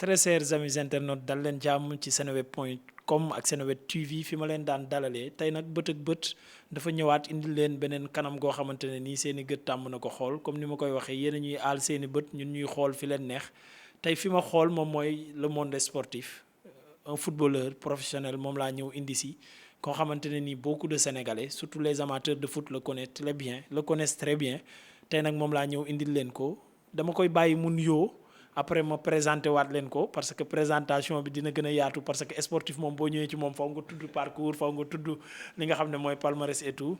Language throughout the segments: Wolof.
très chers amis internautes dal leen jàmm ci seneweb.com ak Seneweb TV fi ma leen daan dalalee tey nag bët ak bët dafa ñëwaat indil leen beneen kanam goo xamante ne nii seen i gët tàmm na ko xool comme ni ma koy waxee yéen a ñuy aal seen i bët ñun ñuy xool fi leen neex tey fi ma xool moom mooy le monde sportif un footballeur professionnel moom laa ñëw indi si koo xamante ne nii beaucoup de Sénégalais surtout les amateurs de foot le connaissent très bien tey nag moom laa ñëw indil leen ko dama koy bàyyi mu nuyoo après ma présenté waat leen ko parce que présentation bi dina gën a yaatu parce que sportif moom boo ñëwee ci moom faw nga tudd parcours faw nga tudd li nga xam ne mooy palmarès et tout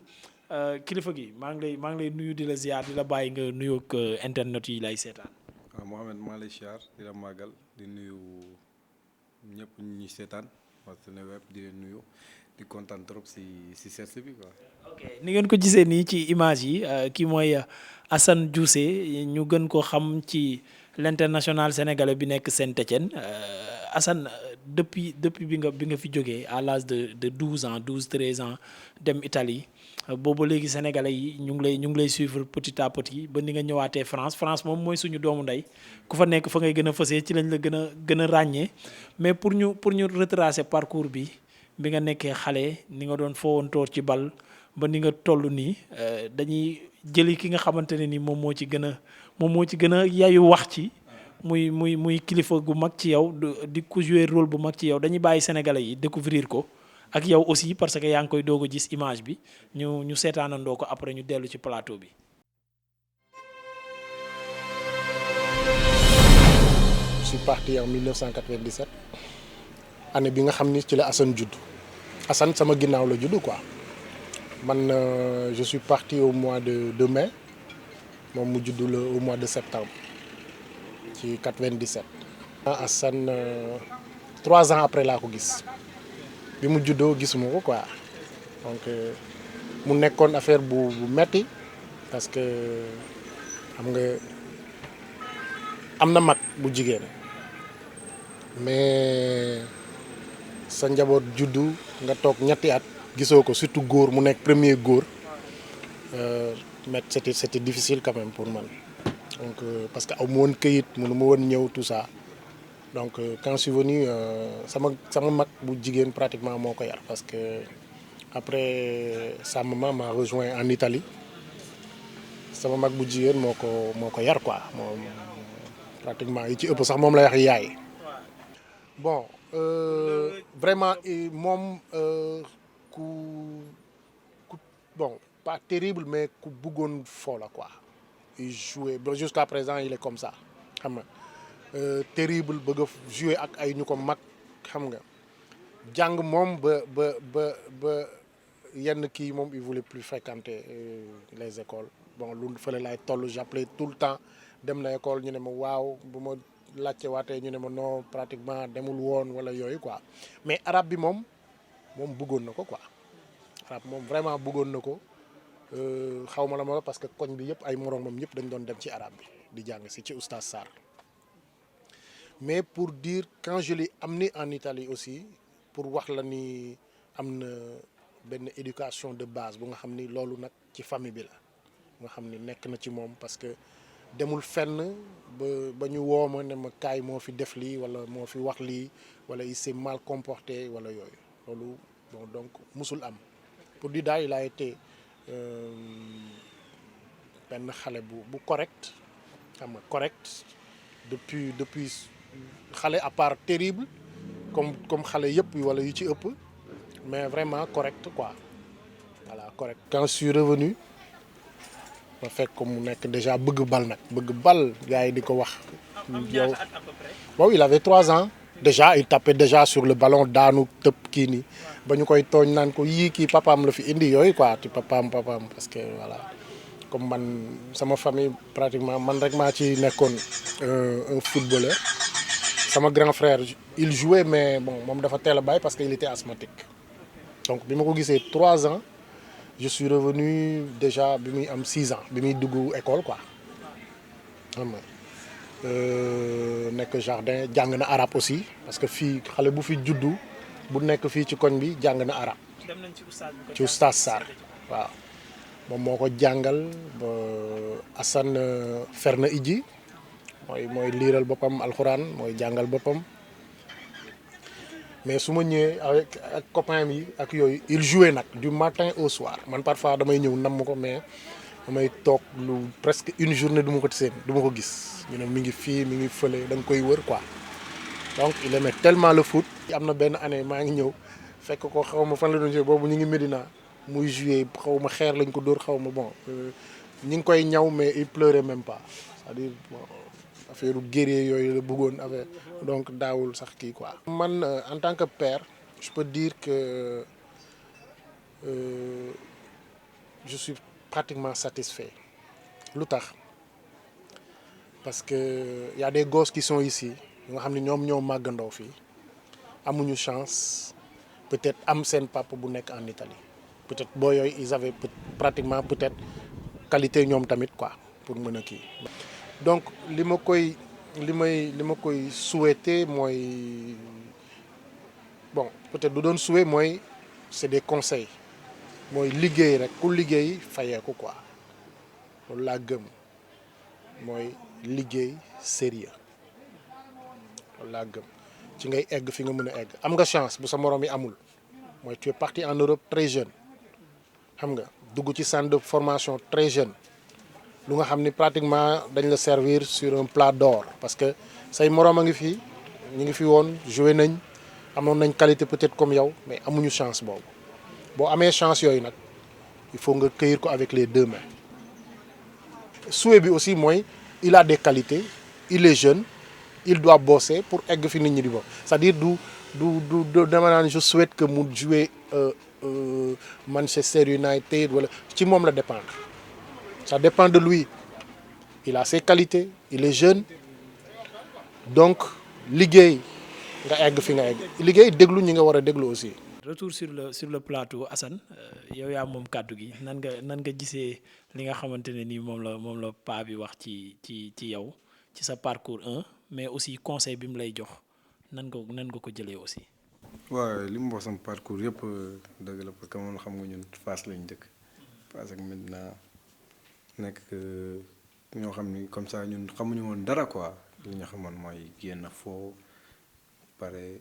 kilifa gi maa ngi lay nuyu di la ziar di la bàyyi nga nuyoog internet yi lay seetaan. waaw Mohamed maa lay ziar di la màggal di nuyu ñëpp ñi seetaan waa Seneweb di leen nuyu di kontaan trop si seet bi quoi. ok ni ngeen ko gisee nii ci image yi kii mooy Assane Diousé ñu gën ko xam ci l'international sénégalais bi nekk Saint-Étienne Assane depuis bi nga fi jógee à l'âge de 12 ans 13 ans dem Italie boobu léegi sénégalais yi ñu ngi lay suivre petit à petit ba ni nga ñëwaatee France moom mooy suñu doomu ndey ku fa nekk fa ngay gën a fësee ci lañ la gën a ràññee mais pour ñu retracer parcours bi nga nekkee xale ni nga doon foowantoor ci bal ba ni nga toll nii dañuy jëli ki nga xamante ne ni moom moo ci gën a yayu wax ci muy kilifa gu mag ci yow di ko jouer rôle bu mag ci yow dañuy bàyyi sénégalais yi découvrir ko ak yow aussi parce que yaa ngi koy doog a gis image bi ñu seetaanandoo ko après ñu dellu ci plateau bi. Je suis parti en 1997 année bi nga xam ni ci la Assane judd Assane sama ginnaaw la judd quoi man je suis parti au mois de mai moom mu judd la au mois de septembre ci 97. Assane 3 ans après laa ko gis bi mu juddoo gisuma ko quoi donc mu nekkoon affaire bu metti parce que xam nga am na mag bu jigéen mais sa njaboot juddu nga toog ñetti at gisoo ko surtout góor mu nekk premier góor mais c'était difficile quand même pour man donc parce que aw ma woon këyit mënu ma woon ñëw tout ça donc quand je suis venu sama mag bu jigéen pratiquement moo ko yar parce que après sa maman m'a rejoint en Italie sama mag bu jigéen moo ko yar quoi moom pratiquement yi ci ëpp sax moom la wax yaay bon vraiment moom ku bon pas terrible mais ku bëggoon fo la quoi il jouait bon jusqu'à présent il est comme ça xam nga terrible bëgg a jouer ak ay ñu ko mag xam nga jàng moom ba yenn kii moom il voulait plus fréquenter les écoles bon lu fële laay toll j'appelais tout le temps dem na école ñu ne ma waaw bu ma laajte waatee ñu ne ma non pratiquement demul woon wala yooyu quoi mais arabe bi moom bëggoon na ko quoi arabe moom vraiment bëggoon na ko xaw ma la ma parce que koñ bi yëpp ay moromam yëpp dañ doon dem ci arabe bi di jàng si ci Oustaz Sarr mais pour dire quand je l'ai amené en Italie aussi pour wax la ni am na benn éducation de base bu nga xam ni loolu nag ci famille bi la nga xam ni nekk na ci moom parce que demul fenn ba ñu woo ma ne ma kaay moo fi def lii wala moo fi wax lii wala il s'est mal comporté wala yooyu loolu bon donc musul am pour dire daal il a été benn xale bu correct xam nga correct depuis xale à part terrible comme xale yëpp wala yu ci ëpp mais vraiment correct quoi voilà correct. Quand je suis revenu ma fekk ko mu nekk déjà bëgg bal gars yi di ko wax. yow waaw il avait 3 ans déjà il tapait déjà sur le ballon daanu tëb kii nii ba ñu koy tooñ naan ko yii kii papaam la fi indi yooyu quoi ti papaam parce que voilà comme man sama famille pratiquement man rek maa ci nekkoon un footballeur sama grand frère il jouait mais bon moom dafa teel a bàyyi parce que il était asthmatique donc bi ma ko gisee 3 ans je suis revenu déjà bi muy am 6 ans bi muy dugg école quoi xam nga nekk jardin jàng na arabe aussi parce que fii xale bu fi juddu bu nekk fii ci koñ bi jàng na arabe ci Oustaz Sarr waaw moom moo ko jàngal ba Assane fer na iji mooy liiral boppam alxuraan mooy jàngal boppam mais su ma ñëwee avec ak copain yi ak yooyu il jouait nag du matin au soir man parfois damay ñëw namm ko mais damay toog lu presque une journée du ma ko seen du ma ko gis ñu ne mi ngi fii mi ngi fële da nga koy wër quoi donc il aimait tellement le foot. am na benn année maa ngi ñëw fekk ko xaw ma fan la doon jouer boobu ñu ngi Médina muy jouer xaw ma xeer lañ ko dóor xaw ma bon ñu ngi koy ñaw mais il pleurait même pas c'est-à-dire bon affaire guerrier yooyu la bëggoon affaire donc daawul sax kii quoi. man en tant que père je peux dire que je suis pratiquement satisfait lu tax parce que y a des gosses qui sont ici nga xam ne ñoom ñoo màggandoo fii amuñu chance peut-être am seen papa bu nekk en Italie peut-être boo yooyu ils avaient pratiquement peut-être qualité ñoom tamit quoi pour mën a kii. donc li ma koy souhaiter mooy bon peut-être du doon souhait mooy c'est des conseils mooy liggéey rek ku liggéey fayeeku quoi loolu laa gëm mooy liggéey sérieux loolu laa gëm ci ngay egg fi nga mën a egg am nga chance bu sa moroom yi amul mooy tu es parti en Europe très jeune xam nga dugg ci centre de formation très jeune lu nga xam ni pratiquement dañ la servir sur un plat d'or parce que say moroom a ngi fi ñu ngi fi woon joué nañ amoon nañ qualité peut-être comme yow mais amuñu chance boobu boo amee chance yooyu nag il faut nga cueillir ko avec les deux mains. souhait bi aussi mooy il a des qualités il est jeune il doit bosser pour egg fi nit ñi di bo c'est-à-dire du dama naan je souhaite que mu jouer Manchester United wala ci moom la dépendre ça dépend de lui il a ses qualités il est jeune donc liggéey nga egg fi nga egg liggéey déglu ñi nga war a déglu aussi. retour sur le plateau Assane yow yaa moom kàddu gi nan nga gisee li nga xamante ne nii moom la paa bi wax ci yow ci sa parcours mais aussi conseil bi mu lay jox nan nga ko jëlee aussi. waaw li mu wax sama parcours yëpp dëgg la parce que moom xam nga ñun Fass lañ dëkk Fass ak maintenant nekk ñoo xam ni comme ça ñun xamuñu woon dara quoi li ñu xamoon mooy génn foo pare.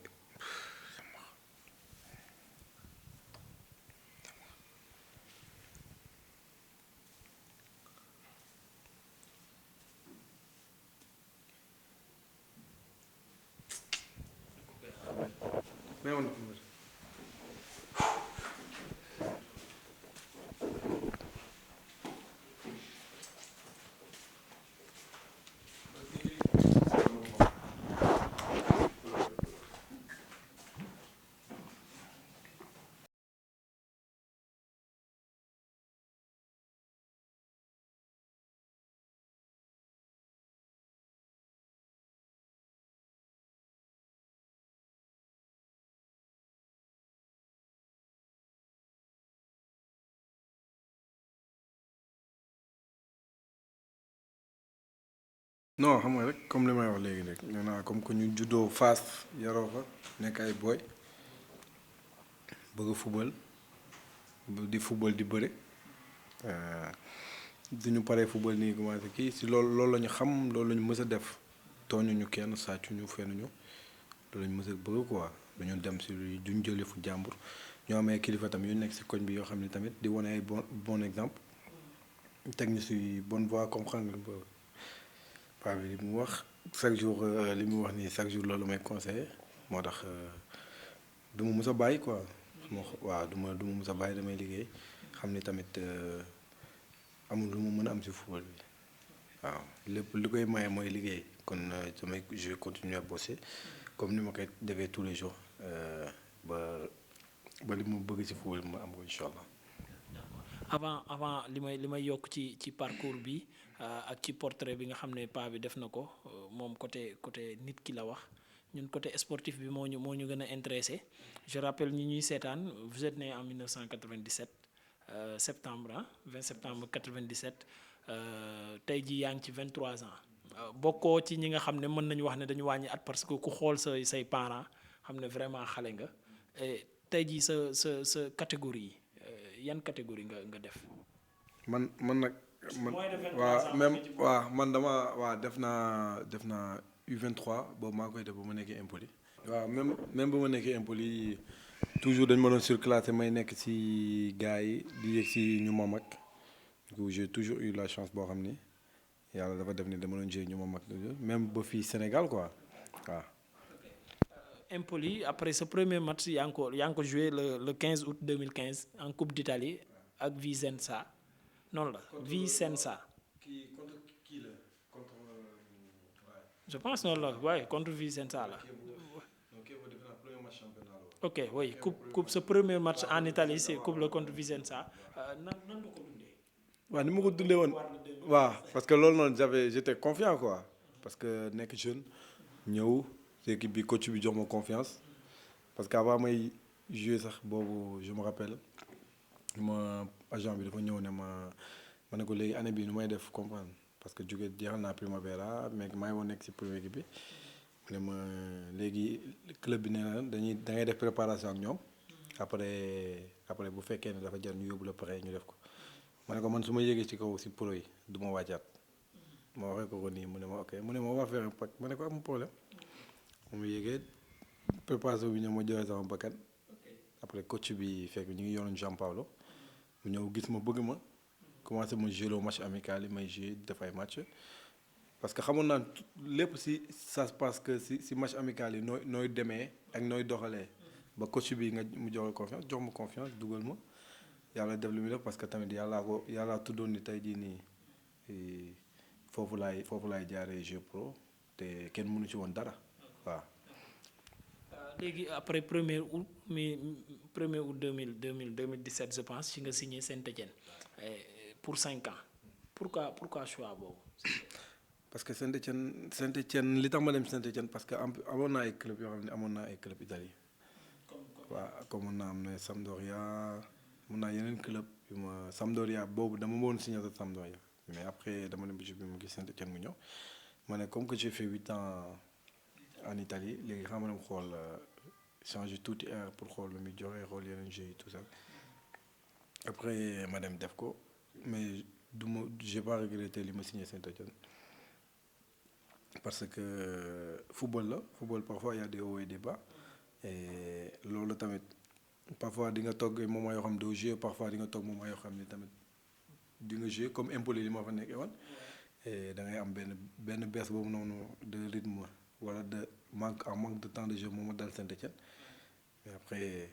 non xam nga rek comme li may wax léegi rek nee naa comme que ñu juddoo Fass yaroo fa nekk ay booy bëgg football di bëre duñu paree football nii commencé kii si loolu la ñu xam loolu la ñu mës a def tooñuñu kenn sàccuñu fenuñu loolu la ñu mës a bëgg quoi dañu dem si duñ jëlee fu jàmbur ñoo amee kilifa tamit yu nekk si koñ bi yoo xam ne tamit di wane ay bon exemple teg ñu si bonne voie comme xam nga paa bi li mu wax chaque jour li mu wax nii chaque jour loolu may conseillé moo tax du ma mës a bàyyi quoi waaw du ma mës a bàyyi damay liggéey xam ni tamit amul lu mu mën a am si football bi waaw lépp li koy maye mooy liggéey kon je vais continuer à bosser comme ni ma koy defee tous les jours ba li mu bëgg si football ma am ko incha allah. avant li may yokk ci parcours bi ak ci portrait bi nga xam ne paa bi def na ko moom côté nit ki la wax ñun côté sportif bi moo ñu gën a intéressé je rappelle ñuy seetaan vous êtes né en 1997 septembre 20 septembre 97 tey jii yaa ngi ci 23 ans bokkoo ci ñi nga xam ne mën nañu wax ne dañu wàññi at parce que ku xool say parents xam ne vraiment xale nga tey jii sa catégorie yan catégorie nga def. man nag man moins de 23 waaw ans même nga ci bokk. waaw man dama waaw def naa U23 boobu maa koy def ba ma nekkee Empoli. waaw même ba ma nekkee Empoli toujours dañ ma doon surclassé may nekk ci gars yi di yegg ci ñu ma mag du coup j'ai toujours eu la chance boo xam ni yàlla dafa def ni dama doon jouer ñu ma mag même ba fii Sénégal quoi waaw. Empoli après ce premier match yaa ngi ko joué le 15 août 2015 en Coupe d'Italie ak Vicenza noonu la Vicenza. kii contre kii la contre. je pense noonu la waaye contre Vicenza la. ok oui coupe ce premier match en Italie c'est coupe la contre Vicenza nan nga ko dundee. waaw ni ma ko dundee woon waaw parce que loolu noonu j'étais confiant quoi parce que nekk jeune ñëw équipe bi coach bi jox ma confiance parce que avant may jouer sax boobu je me rappelle ma agent bi dafa ñëw ne ma ne ko léegi année bii nu may def comprendre parce que jóge jeexal naa Primavera mais maa ngi woon nekk ci première équipe bi mu ne ma léegi club bi nee na da ngay def préparation ak ñoom après bu fekkee ne dafa jar ñu yóbbu la pare ñu def ko ma ne ko man su ma yéegee ci kaw ci pro yi du ma wàccaat ma waxee ko nii mu ne ma ok mu ne ma va faire un pack ma ne ko am problème mu yéegee préparation bi ñëw ma joxe sama bakkan après coach bi fekk ñu ngi yoroon Jean Paulo mu ñëw gis ma bëgg ma commencé ma jouer match amical yi may jouer def ay match parce que xamoon naa lépp si ça se passe que si match amical yi nooy demee ak nooy doxalee ba coach bi nga mu jox ma confiance dugal ma yàlla def li muy def parce que tamit yàllaa tuddoon ni tey jii nii foofu laay jaaree jeu pro te kenn mënu ci woon dara waaw. léegi après premier août 2017 je pense ci nga signé Saint-Étienne pour 5 ans pourquoi choix boobu. parce que Saint-Étienne li tax ma dem Saint-Étienne parce que amoon naa ay club yoo xam ne amoon naa ay club Italie waaw comme mun naa am ne Sampdoria mun naa yeneen club yu ma Sampdoria boobu dama woon signé sa Sampdoria mais après dama dem bi mu gis Saint-Étienne mu ñëw ma ne comme que j'ai fait 8 ans en Italie léegi xam nga xool changer tuuti air pour xool lu muy joxe xool yeneen jeux yi tout ça après ma dem def ko mais j'ai pas regretté li ma signé Saint-Étienne parce que football parfois il y a des hauts et des bas et loolu tamit parfois di nga toog moment yoo xam ne doo jouer parfois di nga toog moment yoo xam ne tamit di nga jouer comme Empoli li ma fa nekkee woon et da ngay am benn baisse boobu noonu de rythme wala de manque de temps de jeu moom dal Saint-Étienne mais après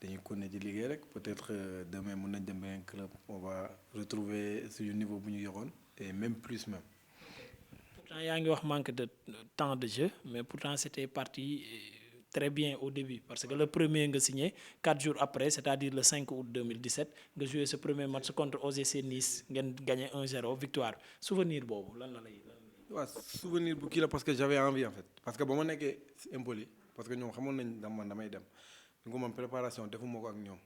dañuy continuer di liggéey rek peut-être demain mën nañ dem beneen club on va retrouver suñu niveau bu ñu yoroon et même plus même. pourtant yaa ngi wax manque de temps de jeu mais pourtant c'était parti très bien au début parce que le premier nga signé 4 jours après c'est-à-dire le 5 août 2017 nga joué ce premier match contre OGC Nice ngeen gagné 1-0 victoire souvenir boobu lan la lay. waaw souvenir bu kii la parce que j'avais envie en fait parce que ba ma nekkee Empoli parce que ñoom xamoon nañ man damay dem du ko man préparation defuma ko ak ñoom